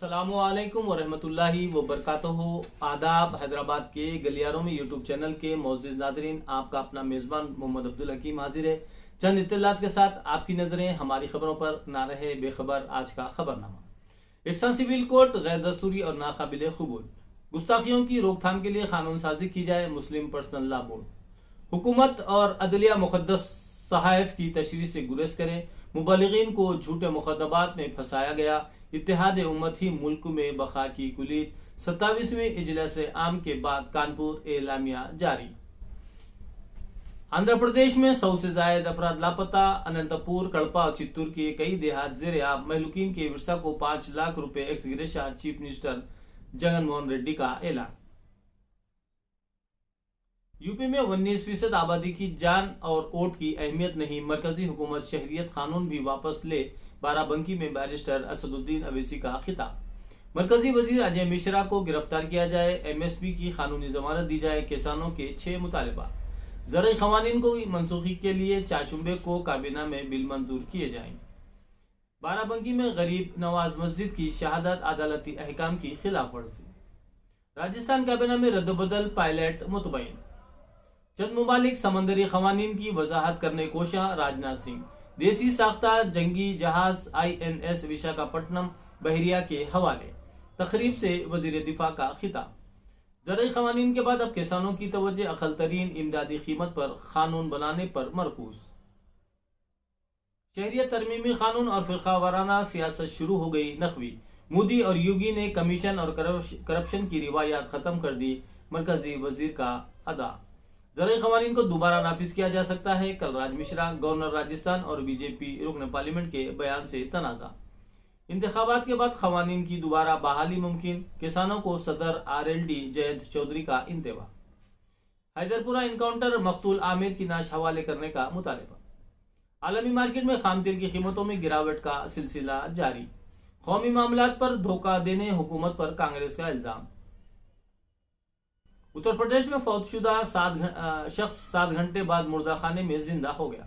अस्सलामुअलैकुम वरहमतुल्लाहि वबरकातुहू। आदाब। हैदराबाद के गलियारों में यूट्यूब चैनल के मोअज़्ज़िज़ नाज़रीन, आपका अपना मेज़बान मोहम्मद अब्दुल हकीम हाजिर है चंद इत्तलात के साथ। आपकी नज़रें हमारी खबरों पर ना रहे बेखबर। आज का खबरनामा। यकसा सिविल कोड गैर दस्तूरी और नाकाबिल कबूल। गुस्ताखियों की रोकथाम के लिए कानून साजी की जाए। मुस्लिम पर्सनल लॉ बोर्ड। हुकूमत और अदलिया मुक़द्दस सहाइफ की तशरीह से गुरेज करें। मुबल्लिगीन को झूठे मुकदमात में फंसाया गया। इत्तेहाद उम्मत ही मुल्क में बका की कुलीद। 27वीं इजलास आम के बाद कानपुर एलामिया जारी। आंध्र प्रदेश में 100 से जायद अफराद लापता। अनंतपुर, कड़पा और चित्तूर के कई देहात ज़ेरे आब। महलूकीन के विरसा को 5 लाख रुपए x gratia. Chief minister Jagan Mohan Reddy का ऐलान। यूपी में 19% आबादी की जान और वोट की अहमियत नहीं। मरकजी हुकूमत शहरियत कानून भी वापस ले। बाराबंकी में बैरिस्टर असदुद्दीन अवैसी का खिताब। मरकजी वजीर अजय मिश्रा को गिरफ्तार किया जाए। एमएसपी की कानूनी जमानत दी जाए। किसानों के 6 मुतालबा। ज़रई क़वानीन को मनसूखी के लिए चारशंबे को काबीना में बिल मंजूर किए जाएंगे। बाराबंकी में गरीब नवाज मस्जिद की शहादत अदालती अहकाम की खिलाफ वर्जी। राजस्थान काबीना में रद्दबदल पायलट मुतबैन। चंद मुमालिक समंदरी क़वानीन की वजाहत करने कोशा। राजनाथ सिंह। देसी साख्ता जंगी जहाज INS विशाखापट्टनम बहरिया के हवाले। तकरीब से वजीर दिफा का खिताब। ज़रई क़वानीन के बाद अब किसानों की तवज्जो अक़ल तरीन इमदादी कीमत पर कानून बनाने पर मरकूज। शहरियत तरमीमी कानून और फ़िरका वाराना सियासत शुरू हो गई नकवी। मोदी और योगी ने कमीशन और करप्शन की रिवायात खत्म कर दी। मरकजी वजीर का अदा। ज़रई क़वानीन को दोबारा नाफिज किया जा सकता है। कलराज मिश्रा, गवर्नर राजस्थान और बीजेपी रुकन पार्लियामेंट के बयान से तनाज़ा। इंतखाबात के बाद क़वानीन की दोबारा बहाली मुमकिन। किसानों को सदर RLD जयंत चौधरी का इंतवा। हैदरपुरा इनकाउंटर मकतूल आमिर की नाश हवाले करने का मुतालबा। आलमी मार्केट में खाम तेल की कीमतों में गिरावट का सिलसिला जारी। कौमी मामलात पर धोखा देने हुकूमत पर कांग्रेस का इल्जाम। उत्तर प्रदेश में फौतशुदा शख्स 7 घंटे बाद मुर्दाखाने में जिंदा हो गया।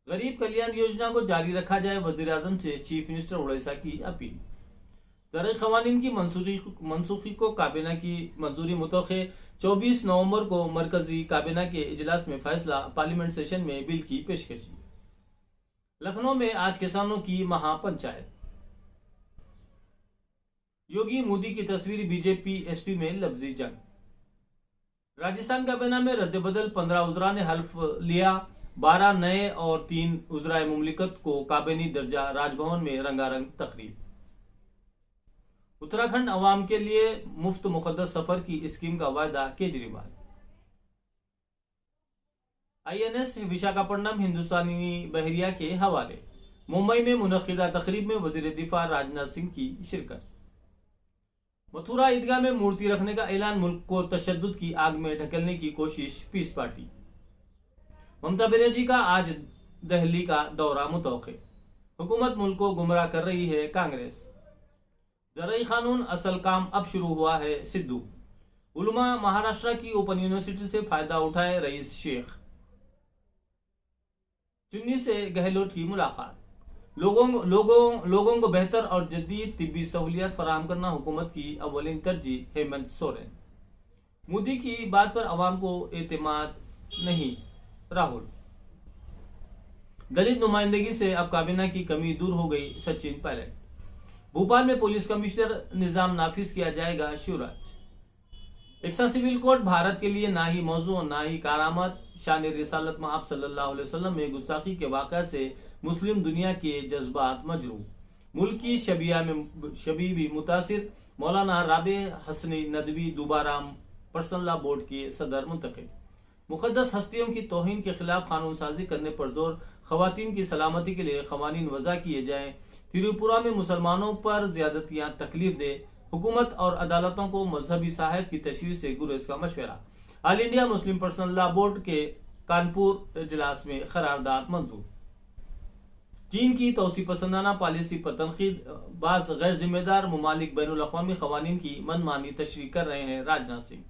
गरीब कल्याण योजना को जारी रखा जाए। वजीर आजम से चीफ मिनिस्टर उड़ीसा की अपील। ज़रई क़वानीन की मनसूखी को काबीना की मंजूरी मुतवक्के। 24 नवंबर को मरकजी काबीना के इजलास में फैसला। पार्लियामेंट सेशन में बिल की पेशकशी। लखनऊ में आज किसानों की महापंचायत। योगी मोदी की तस्वीर बीजेपी SP में लफ्जी जंग। राजस्थान काबीना में रद्दबदल। 15 उज़रा ने हल्फ लिया। 12 नए और 3 उज़राए मुमलिकत को काबीनी दर्जा। राजभवन में रंगारंग तकरीब। उत्तराखंड अवाम के लिए मुफ्त मुकद्दस सफर की स्कीम का वायदा केजरीवाल। INS विशाखापट्टनम हिंदुस्तानी बहरिया के हवाले। मुंबई में मुनक्किदा तकरीब में वजीर दिफा राजनाथ सिंह की शिरकत। मथुरा ईदगाह में मूर्ति रखने का ऐलान। मुल्क को तशद्दुद की आग में ढकेलने की कोशिश। Piece party. ममता बनर्जी का आज दिल्ली का दौरा मुतवक्के। हुकूमत मुल्क को गुमराह कर रही है कांग्रेस। ज़रई कानून असल काम अब शुरू हुआ है। सिद्धू। उलमा महाराष्ट्र की ओपन यूनिवर्सिटी से फायदा उठाए। रईस शेख। चुन्नी से गहलोत की मुलाकात। लोगों को बेहतर और जदीद तिब्बी सहूलियत फराहम करना हुकूमत की अव्वलीन तरजीह। हेमंत सोरेन। मोदी की बात पर अवाम को एतमाद नहीं। राहुल। दलित नुमाइंदगी से अब काबीना की कमी दूर हो गई। सचिन पायलट। भोपाल में पुलिस कमिश्नर निजाम नाफिज किया जाएगा। शिवराज। यकसा सिविल कोड भारत के लिए ना ही मौजू और ना ही कारामत। शान रिसालत में आप सल्लल्लाहु अलैहि वसल्लम में गुस्ताखी के वाक़या से मुस्लिम दुनिया के जज्बात मजरूह। मुल्क की शबी भी मुतासिर। मौलाना राबे हसनी नदवी दोबारा पर्सनल लॉ बोर्ड के सदर मुंतखब। मुक़द्दस हस्तियों की तौहीन के खिलाफ कानून साजी करने पर जोर। ख़वातीन की सलामती के लिए क़वानीन वज़ा किए जाएं। त्रिपुरा में मुसलमानों पर ज़्यादतियाँ तकलीफ दे। हुकूमत और अदालतों को मजहबी साहिब की तशरीह से गुरेज का मशवरा। All India Muslim personal law board के कानपुर इजलास में करारदाद मंजूर। चीन की तौसी पसंदाना पॉलिसी पर तनकीद। बाज़ गैर जिम्मेदार मुमालिक बैनुल अक़वामी क़वानीन की मनमानी तशरीह कर रहे हैं। राजनाथ सिंह।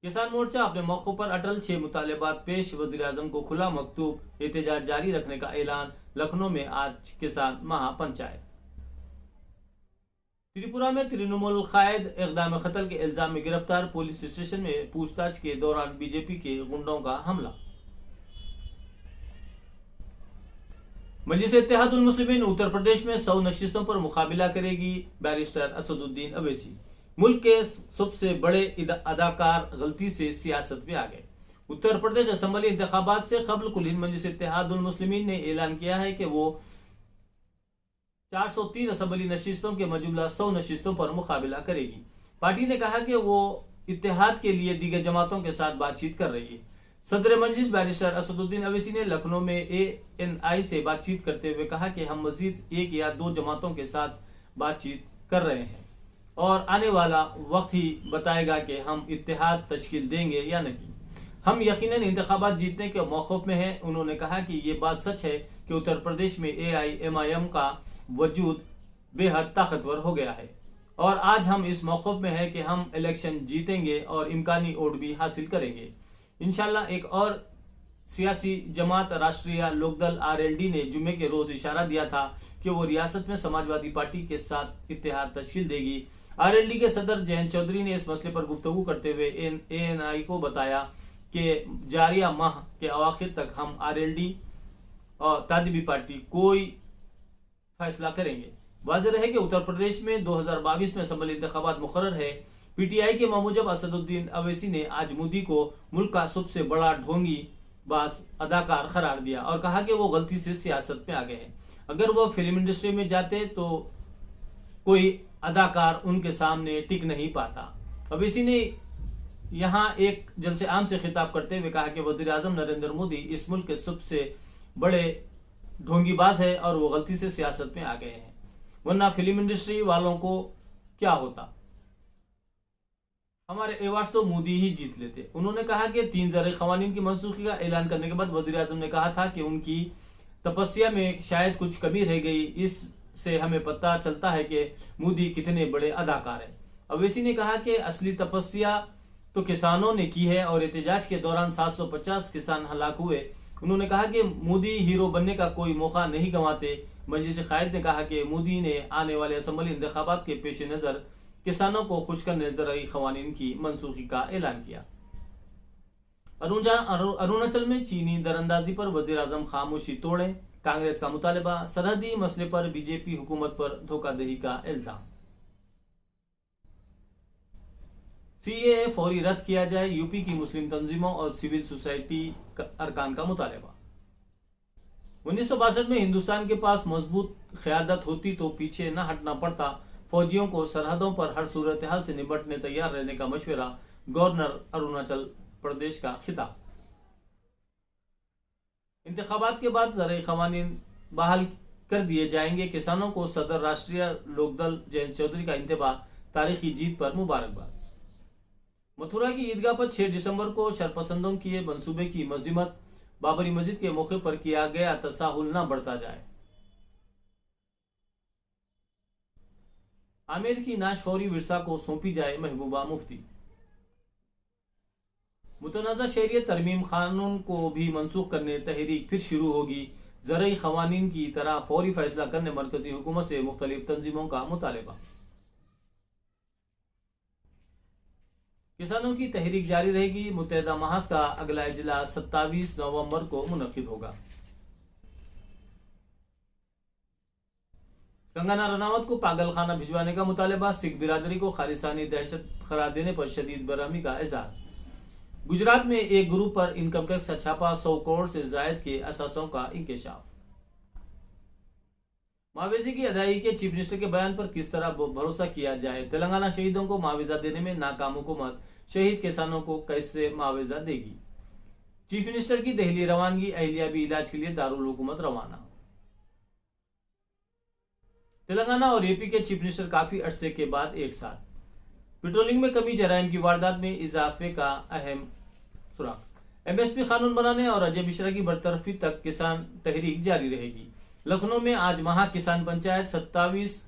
किसान मोर्चा अपने मौक़ों पर अटल। 6 मुतालबात पेश। वज़ीर आज़म को खुला मकतूब। एहतजाज जारी रखने का ऐलान। लखनऊ में आज किसान महापंचायत। त्रिपुरा में तृणमूल कायद इक़दाम कत्ल के इल्जाम में गिरफ्तार, पुलिस स्टेशन में पूछताछ के दौरान बीजेपी के गुंडों का हमला। मजलिस इत्तेहादुल मुस्लिमीन उत्तर प्रदेश में 100 नशिस्तों पर मुकाबला करेगी, बैरिस्टर असदुद्दीन अवैसी। मुल्क के सबसे बड़े अदाकार गलती से सियासत में आ गए। उत्तर प्रदेश असेंबली इंतखाबात से कबल कुल मजलिस इत्तेहादुल मुस्लिमीन ने ऐलान किया है कि वो 403 असेंबली नशिस्तों के मौजूदा 100 नशिस्तों पर मुकाबला करेगी। पार्टी ने कहा कि वो इत्तेहाद के लिए दीगर जमातों के साथ बातचीत कर रही है। सदर मजलिस बैरिस्टर असदुद्दीन अवैसी ने लखनऊ में ANI से बातचीत करते हुए कहा कि हम मजीद 1 या 2 जमातों के साथ बातचीत कर रहे हैं और आने वाला वक्त ही बताएगा कि हम इत्तेहाद तश्कील देंगे या नहीं। हम यकीनन इंतखाबात जीतने के मौक़िफ़ में हैं। उन्होंने कहा कि ये बात सच है कि उत्तर प्रदेश में AIMIM का वजूद बेहद ताकतवर हो गया है और आज हम इस मौक़िफ़ में हैं कि हम इलेक्शन जीतेंगे और इम्कानी वोट भी हासिल करेंगे इंशाल्लाह। एक और सियासी जमात राष्ट्रीय लोकदल RLD ने जुम्मे के रोज इशारा दिया था कि वो रियासत में समाजवादी पार्टी के साथ इत्तेहाद तश्कील देगी। RLD के सदर जयंत चौधरी ने इस मसले पर गुफ्तगू करते हुए ANI को बताया कि जारिया माह के अवाखिर तक हम RLD और तालिबी पार्टी कोई फैसला करेंगे। वाज़ेह है कि उत्तर प्रदेश में 2022 में असेंबली इंतखाबात मुकर्रर है। PTI के मौजूद असदुद्दीन अवैसी ने आज मोदी को मुल्क का सबसे बड़ा ढोंगी बाज अदाकार करार दिया और कहा कि वो गलती से सियासत में आ गए हैं। अगर वो फिल्म इंडस्ट्री में जाते तो कोई अदाकार उनके सामने टिक नहीं पाता। अवैसी ने यहाँ एक जलसे आम से खिताब करते हुए कहा कि वज़ीर आज़म नरेंद्र मोदी इस मुल्क के सबसे बड़े ढोंगीबाज है और वो गलती से सियासत में आ गए हैं, वरना फिल्म इंडस्ट्री वालों को क्या होता, हमारे अवार्ड तो मोदी ही जीत लेते। उन्होंने कहा कि 3 ज़रई क़वानीन की मनसूखी का ऐलान करने के बाद वज़ीर आज़म ने कहा था कि उनकी तपस्या में शायद कुछ कमी रह गई। इससे हमें पता चलता है कि मोदी कितने बड़े अदाकार हैं। अवैसी ने कहा कि असली तपस्या तो किसानों ने की है और एहतजाज के दौरान 750 किसान हलाक हुए। उन्होंने कहा कि मोदी हीरो बनने का कोई मौका नहीं गंवाते। मजलिस कायद ने कहा कि मोदी ने आने वाले असेंबली इंतखाबात के पेश नज़र किसानों को खुश करने ज़रई क़वानीन की मनसूखी का ऐलान किया। अरुणाचल में चीनी दरअंदाजी पर वज़ीर आज़म खामोशी तोड़े, कांग्रेस का मुतालबा। सरहदी मसले पर बीजेपी हुकूमत पर धोखाधड़ी का इल्जाम। CAA फौरी रद्द किया जाए, यूपी की मुस्लिम तंजीमों और सिविल सोसाइटी अरकान का मुतालबा। 1962 में हिंदुस्तान के पास मजबूत क़यादत होती तो पीछे न हटना पड़ता। फौजियों को सरहदों पर हर सूरत हाल से निपटने तैयार रहने का मशवरा, गवर्नर अरुणाचल प्रदेश का खिताब। इंतखाबात के बाद ज़रई क़वानीन बहाल कर दिए जाएंगे, किसानों को सदर राष्ट्रीय लोकदल जयंत चौधरी का इंतबाह, तारीखी जीत पर मुबारकबाद। मथुरा की ईदगाह पर 6 दिसंबर को शरपसंदों किए मंसूबे की मज़म्मत, बाबरी मस्जिद के मौके पर किया गया तसाहुल न बढ़ता जाए। आमिर की नाश फौरी विरसा को सौंपी जाए, महबूबा मुफ्ती। मुतनाज़ा शहरियत तरमीम कानून को भी मनसूख करने तहरीक फिर शुरू होगी। ज़रई क़वानीन की तरह फौरी फैसला करने मरकजी हुकूमत से मुख्तलिफ तंजीमों का मुतालबा। किसानों की तहरीक जारी रहेगी। मुत्तहिदा महाज का अगला इजलास 27 नवंबर को मुनक्किद होगा। कंगना रनावत को पागलखाना भिजवाने का मुतालबा, सिख बिरादरी को खालिस्तानी दहशत करार देने पर शदीद बरहमी का इज़हार। गुजरात में एक ग्रुप पर इनकम टैक्स का छापा, 100 करोड़ से जायद के असासों का इंकशाफ। मुआवजे की अदायगी के चीफ मिनिस्टर के बयान पर किस तरह भरोसा किया जाए। तेलंगाना शहीदों को मुआवजा देने में नाकाम हुकूमत, शहीद किसानों को कैसे मुआवजा देगी। चीफ मिनिस्टर की दिल्ली रवानगी, अहलिया भी इलाज के लिए दारुल हुकूमत रवाना। तेलंगाना और AP के चीफ मिनिस्टर काफी अरसे के बाद एक साथ। पेट्रोलिंग में कमी, जराइम की वारदात में इजाफे का अहम सुराग। MSP कानून बनाने और अजय मिश्रा की बरतरफी तक किसान तहरीक जारी रहेगी। लखनऊ में आज महा किसान पंचायत, 27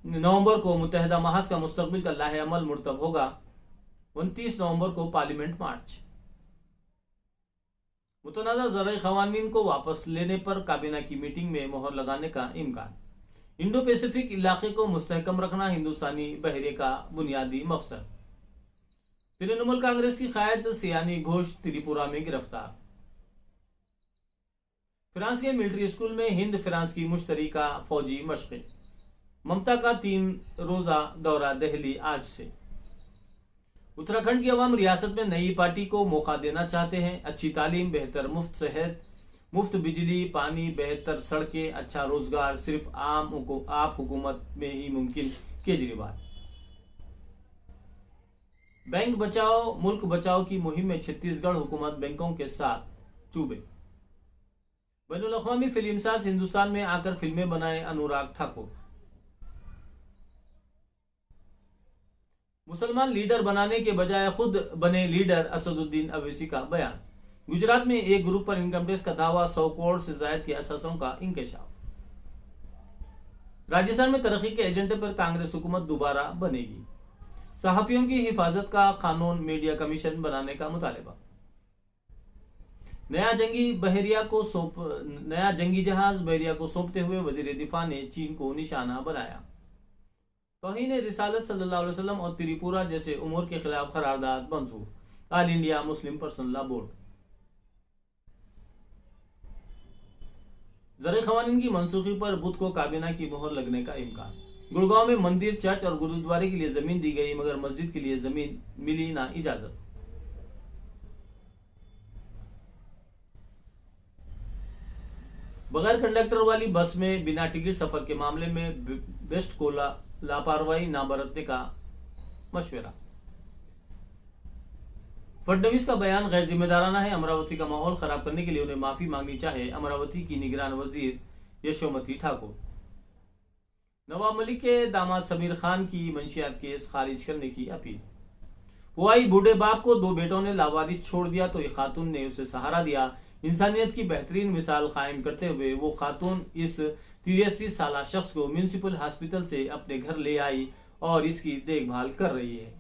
नवंबर को मुत्तहिदा महाज का मुस्तकबिल का लाहे अमल मुर्तब होगा। 29 नवंबर को पार्लियामेंट मार्च। मुतनाज़ा ज़रई क़वानीन को वापस लेने पर काबीना की मीटिंग में मोहर लगाने का इम्कान। इंडो पैसिफिक इलाके को मुस्तहकम रखना हिंदुस्तानी बहरे का बुनियादी मकसद। तृणमूल कांग्रेस की कायद सियानी घोष त्रिपुरा में गिरफ्तार। फ्रांस के मिलिट्री स्कूल में हिंद फ्रांस की मुश्तरका फौजी मशक़ें। ममता का 3 रोजा दौरा दिल्ली आज से। उत्तराखंड की अवाम रियासत में नई पार्टी को मौका देना चाहते हैं। अच्छी तालीम, बेहतर मुफ्त सेहत, मुफ्त बिजली पानी, बेहतर सड़कें, अच्छा रोजगार सिर्फ आप हुकूमत में ही मुमकिन। केजरीवाल। बैंक बचाओ मुल्क बचाओ की मुहिम में छत्तीसगढ़ हुकूमत बैंकों के साथ चूबे। बैनुल अक़वामी फिल्मसाज हिंदुस्तान में आकर फिल्में बनाए अनुराग ठाकुर। मुसलमान लीडर बनाने के बजाय खुद बने लीडर, असदुद्दीन अवैसी का बयान। गुजरात में एक ग्रुप पर इनकम टैक्स का दावा, 100 करोड़ से ज्यादा के असासों का इंकशाफ। राजस्थान में तरक्की के एजेंडे पर कांग्रेस हुकूमत दोबारा बनेगी। सहाफियों की हिफाजत का कानून, मीडिया कमीशन बनाने का मुतालबा। नया जंगी जहाज बहरिया को सौंपते हुए वजीर दिफा ने चीन को निशाना बनाया। तौहीन रिसालत सल्लल्लाहु अलैहि वसल्लम और त्रिपुरा जैसे उमूर के खिलाफ करारदाद मंजूर। All India Muslim personal law board. ज़राई ख़वानीन की मनसूखी पर बुध को काबीना की मोहर लगने का इम्कान। गुड़गांव में मंदिर, चर्च और गुरुद्वारे के लिए जमीन दी गई, मगर मस्जिद के लिए जमीन मिली ना इजाजत। बगैर कंडक्टर वाली बस में बिना टिकट सफर के मामले में बेस्ट को लापरवाही ना बरतने का मशवरा। फडणवीस का बयान गैर जिम्मेदाराना है। अमरावती का माहौल खराब करने के लिए उन्हें माफी मांगनी चाहे अमरावती की निगरान वजीर यशोमती ठाकुर। नवाब मलिक के दामाद समीर खान की मंशियात केस खारिज करने की अपील। हुआई बूढ़े बाप को 2 बेटों ने लावारिस छोड़ दिया तो एक खातून ने उसे सहारा दिया। इंसानियत की बेहतरीन मिसाल कायम करते हुए वो खातून इस 83 साल शख्स को म्यूनिसिपल हॉस्पिटल से अपने घर ले आई और इसकी देखभाल कर रही है।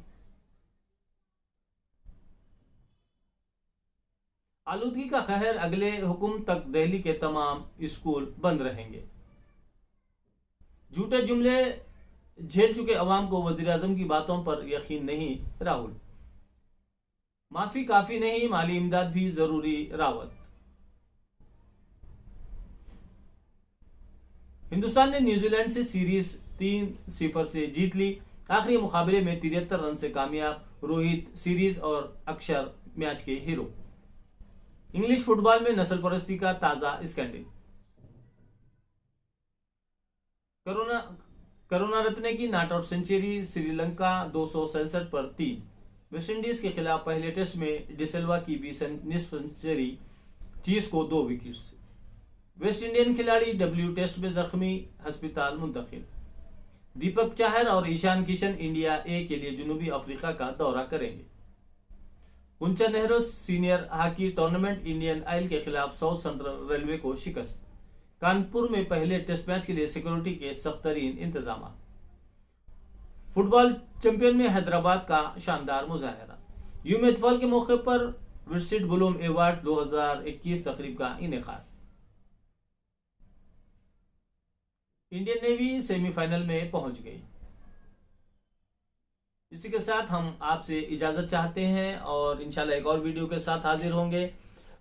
आलूदगी का कहर, अगले हुक्म तक दिल्ली के तमाम स्कूल बंद रहेंगे। झूठे जुमले झेल चुके अवाम को वजीर आजम की बातों पर यकीन नहीं, राहुल। माफी काफी नहीं, माली इमदाद भी जरूरी, रावत। हिंदुस्तान ने न्यूजीलैंड से सीरीज 3-0 से जीत ली। आखिरी मुकाबले में 73 रन से कामयाब। रोहित सीरीज और अक्षर मैच के हीरो। इंग्लिश फुटबॉल में नस्ल परस्ती का ताजा स्कैंडल। करुणा रत्ने की नॉट आउट सेंचुरी। श्रीलंका 267 पर 3। वेस्टइंडीज के खिलाफ पहले टेस्ट में डिसिल्वा की भी निस्फ सेंचुरी। चीज को 2 विकेट। वेस्ट इंडियन खिलाड़ी डब्ल्यू टेस्ट में जख्मी, अस्पताल मुंतकिल। दीपक चाहर और ईशान किशन इंडिया ए के लिए जनूबी अफ्रीका का दौरा करेंगे। हुंचा Nehru senior hockey tournament, Indian oil के खिलाफ साउथ सेंट्रल रेलवे को शिकस्त। कानपुर में पहले टेस्ट मैच के लिए सिक्योरिटी के सख्तरीन इंतजाम। फुटबॉल चैंपियन में हैदराबाद का शानदार मुजाहरा। यूम इत्फाल के मौके पर विरसिट गुलूम अवार्ड 2021 तकरीब का इनेकाद। इंडियन नेवी सेमीफाइनल में पहुंच गई। इसी के साथ हम आपसे इजाजत चाहते हैं और इंशाल्लाह एक और वीडियो के साथ हाजिर होंगे।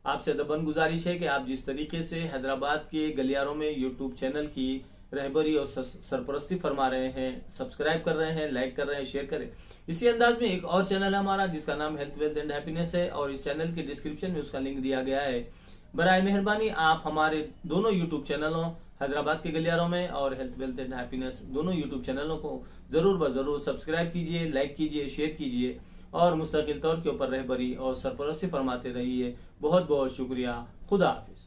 आपसे दबन गुजारिश है कि आप जिस तरीके से हैदराबाद के गलियारों में यूट्यूब चैनल की रहबरी और सरपरस्ती फरमा रहे हैं, सब्सक्राइब कर रहे हैं, लाइक कर रहे हैं, शेयर करें। इसी अंदाज में एक और चैनल है हमारा जिसका नाम हेल्थ वेल्थ एंड हैप्पीनेस है और इस चैनल के डिस्क्रिप्शन में उसका लिंक दिया गया है। बराए मेहरबानी आप हमारे दोनों यूट्यूब चैनलों हैदराबाद के गलियारों में और हेल्थ वेल्थ एंड हैप्पीनेस दोनों यूट्यूब चैनलों को जरूर सब्सक्राइब कीजिए, लाइक कीजिए, शेयर कीजिए और मुस्तकिल तौर के ऊपर रहबरी और सरपरस्ती फरमाते रहिए। बहुत बहुत शुक्रिया। खुदा हाफिज।